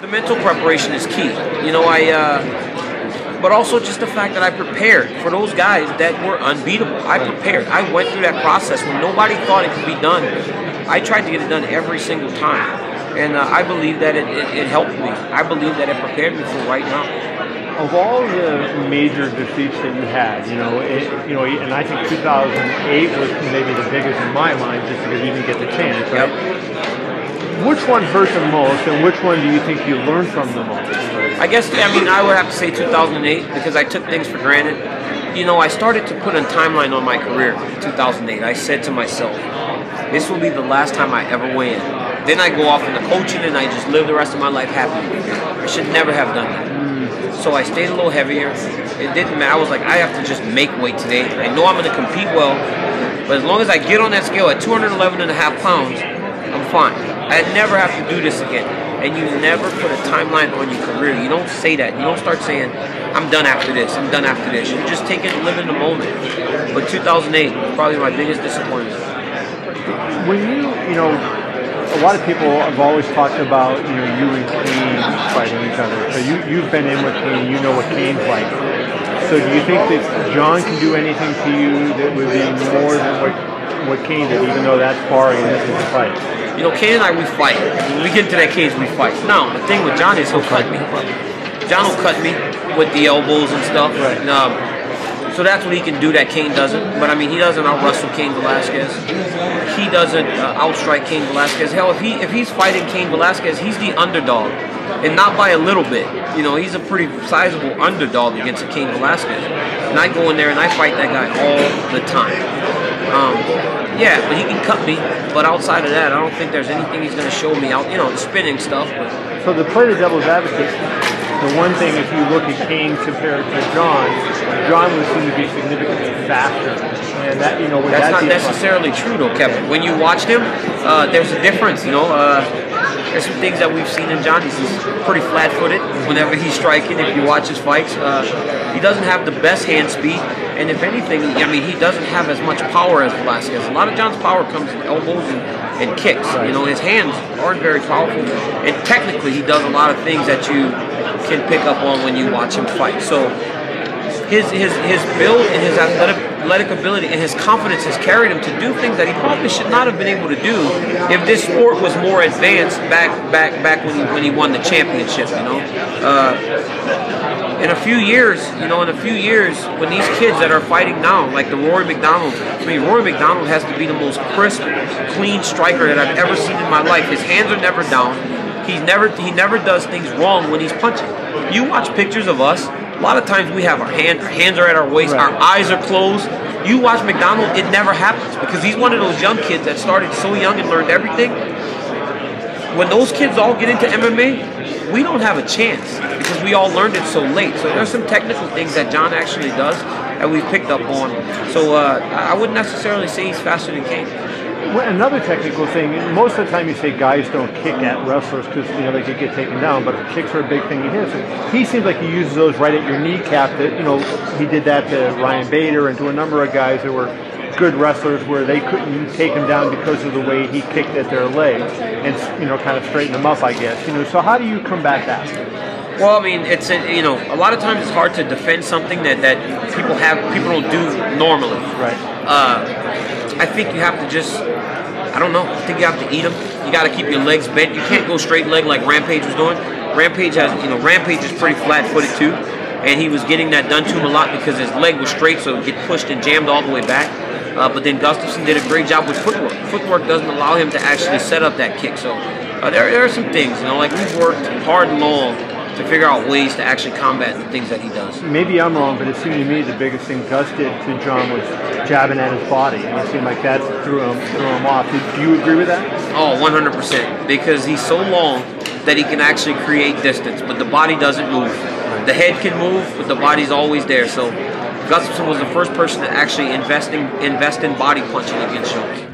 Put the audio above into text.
The mental preparation is key. You know, but also just the fact that I prepared for those guys that were unbeatable. I prepared. I went through that process when nobody thought it could be done. I tried to get it done every single time. And I believe that it helped me. I believe that it prepared me for right now. Of all the major defeats that you had, and I think 2008 was maybe the biggest in my mind, just because you didn't get the chance, right? Yep. Which one hurt the most, and which one do you think you learned from the most? I would have to say 2008, because I took things for granted. You know, I started to put a timeline on my career in 2008. I said to myself, this will be the last time I ever win. Then I go off into coaching and I just live the rest of my life happy. I should never have done that. So I stayed a little heavier. It didn't matter. I was like, I have to just make weight today. I know I'm going to compete well, but as long as I get on that scale at 211.5 pounds, I'm fine. I never have to do this again. And you never put a timeline on your career. You don't say that. You don't start saying, I'm done after this, I'm done after this. You just take it and live in the moment. But 2008 was probably my biggest disappointment. When a lot of people have always talked about, you and Kane fighting each other. So you've been in with Kane, you know what Kane's like. So do you think that John can do anything to you that would be more than what Kane did, even though that's far in the fight? You know, Kane and I, we fight. When we get into that cage, we fight. Now, the thing with John is he'll cut me. John will cut me with the elbows and stuff. Right. So that's what he can do that Kane doesn't. But I mean, he doesn't out-wrestle Cain Velasquez. He doesn't outstrike Cain Velasquez. Hell, if he's fighting Cain Velasquez, he's the underdog, and not by a little bit. You know, he's a pretty sizable underdog against Cain Velasquez. And I go in there and I fight that guy all the time. Yeah, but he can cut me. But outside of that, I don't think there's anything he's going to show me out. You know, the spinning stuff. But. So to play the devil's advocate, the one thing, if you look at Kane compared to John would seem to be significantly faster, and that that's not necessarily true, though, Kevin. When you watch him, there's a difference. There's some things that we've seen in John. He's pretty flat-footed whenever he's striking. If you watch his fights, he doesn't have the best hand speed, and if anything, he doesn't have as much power as Velasquez. A lot of John's power comes in elbows and kicks. Right. His hands aren't very powerful, and technically, he does a lot of things that you can pick up on when you watch him fight. So his build and his athletic ability and his confidence has carried him to do things that he probably should not have been able to do if this sport was more advanced back when he won the championship. In a few years, when these kids that are fighting now, like the Rory McDonald, Rory McDonald has to be the most crisp, clean striker that I've ever seen in my life. His hands are never down. He never does things wrong when he's punching. You watch pictures of us, a lot of times we have our hands are at our waist, right. Our eyes are closed. You watch McDonald, it never happens because he's one of those young kids that started so young and learned everything. When those kids all get into MMA, we don't have a chance because we all learned it so late. So there's some technical things that John actually does that we've picked up on. So I wouldn't necessarily say he's faster than Kane. Well, another technical thing, most of the time you say guys don't kick at wrestlers because they could get taken down, but kicks are a big thing he hits. He seems like he uses those right at your kneecap. That he did that to Ryan Bader and to a number of guys that were good wrestlers where they couldn't take him down because of the way he kicked at their legs and kind of straighten them up, I guess. So how do you combat that? Well, it's a lot of times it's hard to defend something that people don't do normally. Right. I think you have to just, I don't know, I think you have to eat them. You got to keep your legs bent. You can't go straight leg like Rampage was doing. Rampage is pretty flat-footed too, and he was getting that done to him a lot because his leg was straight, so it would get pushed and jammed all the way back. But then Gustafsson did a great job with footwork. Footwork doesn't allow him to actually set up that kick. So there are some things, like we've worked hard and long to figure out ways to actually combat the things that he does. Maybe I'm wrong, but it seemed to me the biggest thing Gus did to John was jabbing at his body, and it seemed like that threw him off. Do you agree with that? Oh, 100%, because he's so long that he can actually create distance, but the body doesn't move. The head can move, but the body's always there. So Gustafsson was the first person to actually invest in body punching against Jones.